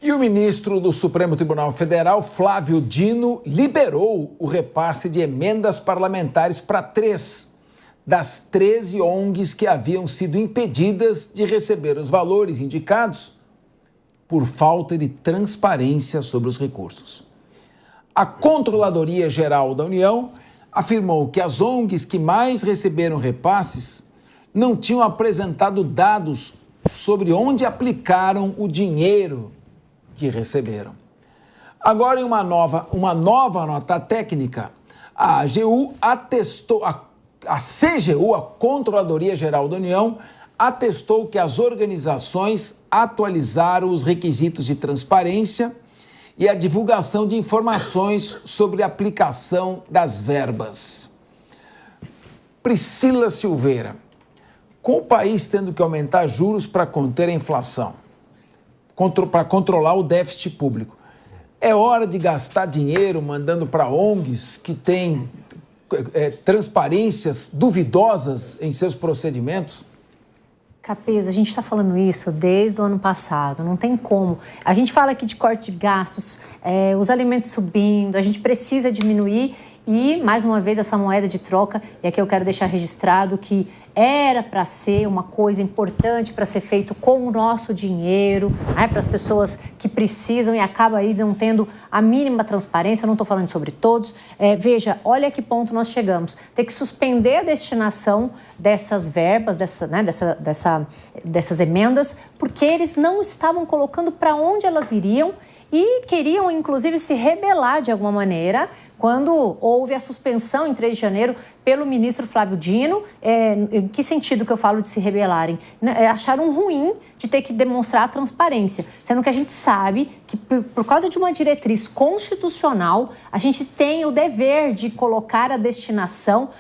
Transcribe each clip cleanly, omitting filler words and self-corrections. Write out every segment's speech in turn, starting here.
E o ministro do Supremo Tribunal Federal, Flávio Dino, liberou o repasse de emendas parlamentares para 3 das 13 ONGs que haviam sido impedidas de receber os valores indicados por falta de transparência sobre os recursos. A Controladoria Geral da União afirmou que as ONGs que mais receberam repasses não tinham apresentado dados sobre onde aplicaram o dinheiro que receberam. Agora, em uma nova nota técnica, a AGU atestou, a CGU, a Controladoria Geral da União, atestou que as organizações atualizaram os requisitos de transparência e a divulgação de informações sobre a aplicação das verbas. Priscila Silveira, com o país tendo que aumentar juros para conter a inflação, para controlar o déficit público, é hora de gastar dinheiro mandando para ONGs que têm transparências duvidosas em seus procedimentos? Capês, a gente está falando isso desde o ano passado, não tem como. A gente fala aqui de corte de gastos, os alimentos subindo, a gente precisa diminuir e, mais uma vez, essa moeda de troca, e aqui eu quero deixar registrado que era para ser uma coisa importante para ser feito com o nosso dinheiro, para as pessoas que precisam e acaba aí não tendo a mínima transparência. Eu não estou falando sobre todos. Veja, olha a que ponto nós chegamos. Ter que suspender a destinação dessas verbas, dessas emendas, porque eles não estavam colocando para onde elas iriam e queriam, inclusive, se rebelar de alguma maneira quando houve a suspensão em 3 de janeiro pelo ministro Flávio Dino. Em que sentido que eu falo de se rebelarem? Acharam ruim de ter que demonstrar a transparência, sendo que a gente sabe que por causa de uma diretriz constitucional, a gente tem o dever de colocar a destinação,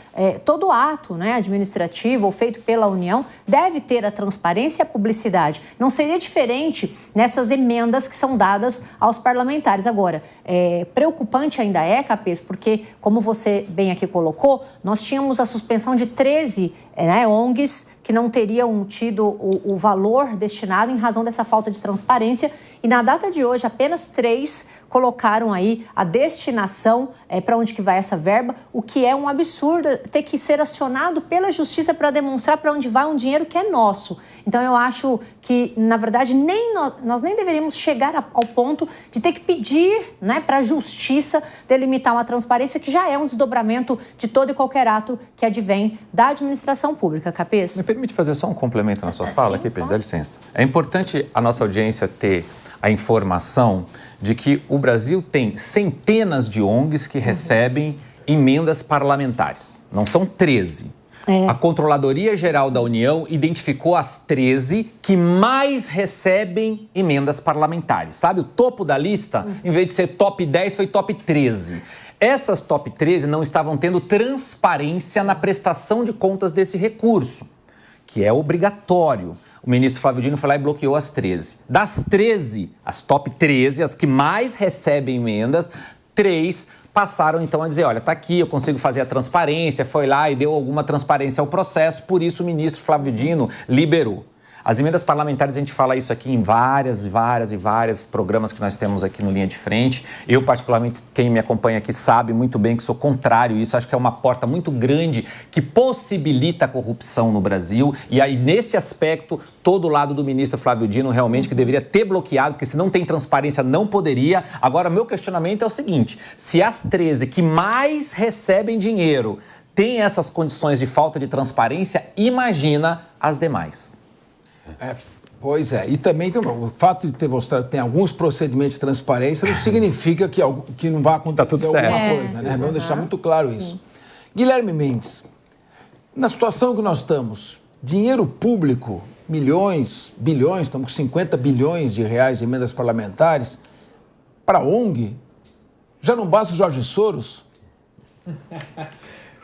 todo ato administrativo ou feito pela União deve ter a transparência e a publicidade. Não seria diferente nessas emendas que são dadas aos parlamentares. Agora, preocupante ainda Capês, porque, como você bem aqui colocou, nós tínhamos a suspensão de 13 ONGs que não teriam tido o valor destinado em razão dessa falta de transparência. E na data de hoje, apenas 3 colocaram aí a destinação para onde que vai essa verba, o que é um absurdo ter que ser acionado pela Justiça para demonstrar para onde vai um dinheiro que é nosso. Então, eu acho que, na verdade, nós nem deveríamos chegar ao ponto de ter que pedir para a Justiça delimitar uma transparência que já é um desdobramento de todo e qualquer ato que advém da administração pública. Capês? Me permite fazer só um complemento na sua fala aqui, Pedro? Dá licença. É importante a nossa audiência ter a informação de que o Brasil tem centenas de ONGs que recebem emendas parlamentares. Não são 13. A Controladoria Geral da União identificou as 13 que mais recebem emendas parlamentares. Sabe, o topo da lista, em vez de ser top 10, foi top 13. Essas top 13 não estavam tendo transparência na prestação de contas desse recurso, que é obrigatório. O ministro Flávio Dino foi lá e bloqueou as 13. Das 13, as top 13, as que mais recebem emendas, 3 passaram então a dizer, olha, tá aqui, eu consigo fazer a transparência, foi lá e deu alguma transparência ao processo, por isso o ministro Flávio Dino liberou. As emendas parlamentares, a gente fala isso aqui em vários programas que nós temos aqui no Linha de Frente. Eu, particularmente, quem me acompanha aqui sabe muito bem que sou contrário a isso. Acho que é uma porta muito grande que possibilita a corrupção no Brasil. E aí, nesse aspecto, todo o lado do ministro Flávio Dino realmente que deveria ter bloqueado, porque se não tem transparência, não poderia. Agora, meu questionamento é o seguinte, se as 13 que mais recebem dinheiro têm essas condições de falta de transparência, imagina as demais. Pois é, e também o fato de ter mostrado que tem alguns procedimentos de transparência não significa que não vai acontecer alguma coisa, né? Vamos deixar muito claro isso. Guilherme Mendes, na situação que nós estamos, dinheiro público, milhões, bilhões, estamos com 50 bilhões de reais de emendas parlamentares, para a ONG, já não basta o Jorge Soros?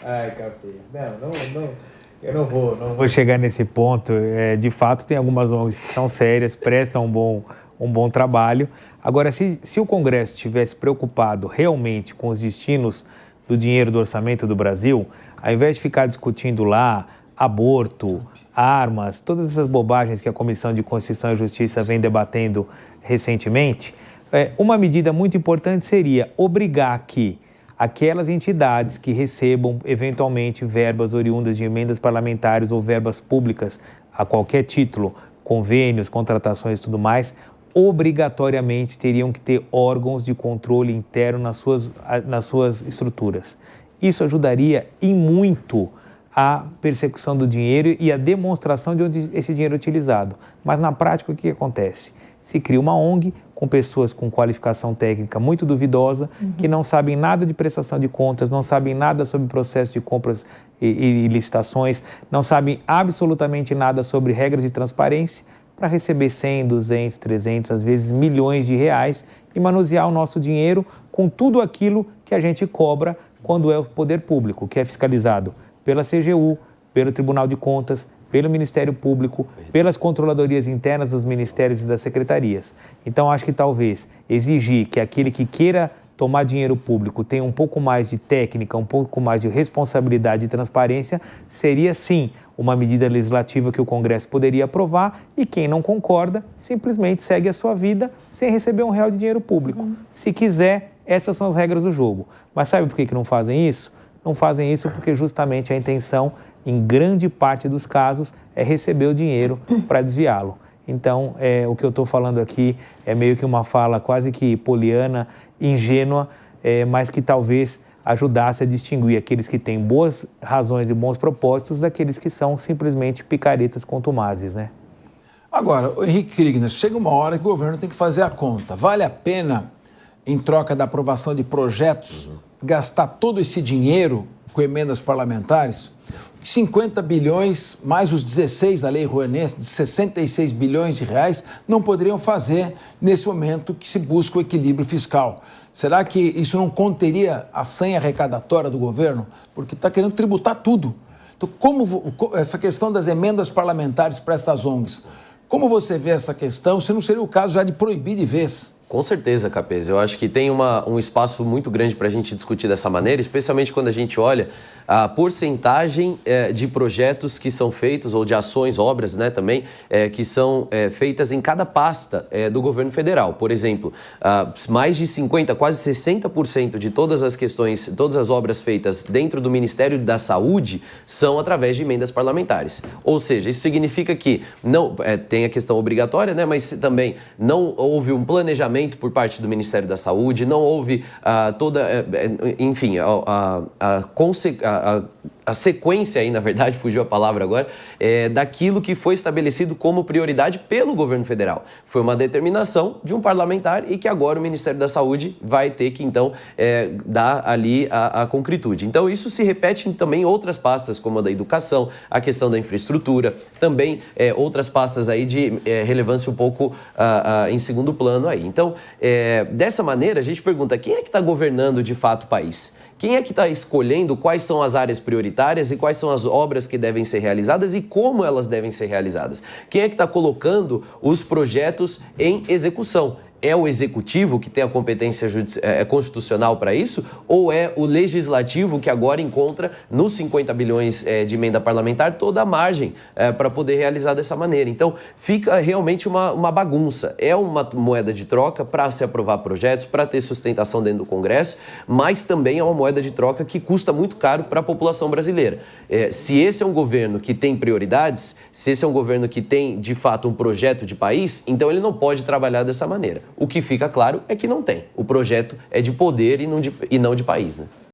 Ai, Capês, não. Eu não vou chegar nesse ponto. De fato, tem algumas ONGs que são sérias, prestam um bom trabalho. Agora, se o Congresso estivesse preocupado realmente com os destinos do dinheiro do orçamento do Brasil, ao invés de ficar discutindo lá aborto, armas, todas essas bobagens que a Comissão de Constituição e Justiça vem debatendo recentemente, uma medida muito importante seria obrigar que aquelas entidades que recebam eventualmente verbas oriundas de emendas parlamentares ou verbas públicas a qualquer título, convênios, contratações e tudo mais, obrigatoriamente teriam que ter órgãos de controle interno nas suas estruturas. Isso ajudaria e muito a persecução do dinheiro e a demonstração de onde esse dinheiro é utilizado. Mas na prática, o que acontece? Se cria uma ONG com pessoas com qualificação técnica muito duvidosa, que não sabem nada de prestação de contas, não sabem nada sobre processo de compras e licitações, não sabem absolutamente nada sobre regras de transparência, para receber 100, 200, 300, às vezes milhões de reais e manusear o nosso dinheiro com tudo aquilo que a gente cobra quando é o poder público, que é fiscalizado pela CGU, pelo Tribunal de Contas, pelo Ministério Público, pelas controladorias internas dos ministérios e das secretarias. Então, acho que talvez exigir que aquele que queira tomar dinheiro público tenha um pouco mais de técnica, um pouco mais de responsabilidade e transparência, seria sim uma medida legislativa que o Congresso poderia aprovar e quem não concorda simplesmente segue a sua vida sem receber um real de dinheiro público. Se quiser, essas são as regras do jogo. Mas sabe por que não fazem isso? Não fazem isso porque justamente a intenção, em grande parte dos casos, é receber o dinheiro para desviá-lo. Então, o que eu estou falando aqui é meio que uma fala quase que poliana, ingênua, mas que talvez ajudasse a distinguir aqueles que têm boas razões e bons propósitos daqueles que são simplesmente picaretas contumazes, né? Agora, o Henrique Kriegner, chega uma hora que o governo tem que fazer a conta. Vale a pena, em troca da aprovação de projetos, gastar todo esse dinheiro com emendas parlamentares? 50 bilhões, mais os 16 da Lei Rouanet, de 66 bilhões de reais, não poderiam fazer nesse momento que se busca o equilíbrio fiscal. Será que isso não conteria a senha arrecadatória do governo? Porque está querendo tributar tudo. Então, essa questão das emendas parlamentares para estas ONGs, como você vê essa questão? Se não seria o caso já de proibir de vez? Com certeza, Capês. Eu acho que tem um espaço muito grande para a gente discutir dessa maneira, especialmente quando a gente olha a porcentagem de projetos que são feitos, ou de ações, obras, né, também, que são feitas em cada pasta do governo federal. Por exemplo, mais de 50%, quase 60% de todas as questões, todas as obras feitas dentro do Ministério da Saúde são através de emendas parlamentares. Ou seja, isso significa que não tem a questão obrigatória, né, mas também não houve um planejamento por parte do Ministério da Saúde, não houve enfim, a sequência aí, na verdade, fugiu a palavra agora, daquilo que foi estabelecido como prioridade pelo governo federal. Foi uma determinação de um parlamentar e que agora o Ministério da Saúde vai ter que, então, dar ali a concretude. Então, isso se repete também em outras pastas, como a da educação, a questão da infraestrutura, também outras pastas aí de relevância um pouco em segundo plano aí. Então, dessa maneira, a gente pergunta, quem é que está governando de fato o país? Quem é que está escolhendo quais são as áreas prioritárias e quais são as obras que devem ser realizadas e como elas devem ser realizadas? Quem é que está colocando os projetos em execução? É o executivo que tem a competência constitucional para isso? Ou é o legislativo que agora encontra nos 50 bilhões de emenda parlamentar toda a margem para poder realizar dessa maneira? Então, fica realmente uma bagunça. É uma moeda de troca para se aprovar projetos, para ter sustentação dentro do Congresso, mas também é uma moeda de troca que custa muito caro para a população brasileira. Se esse é um governo que tem prioridades, se esse é um governo que tem, de fato, um projeto de país, então ele não pode trabalhar dessa maneira. O que fica claro é que não tem. O projeto é de poder e não de país, né?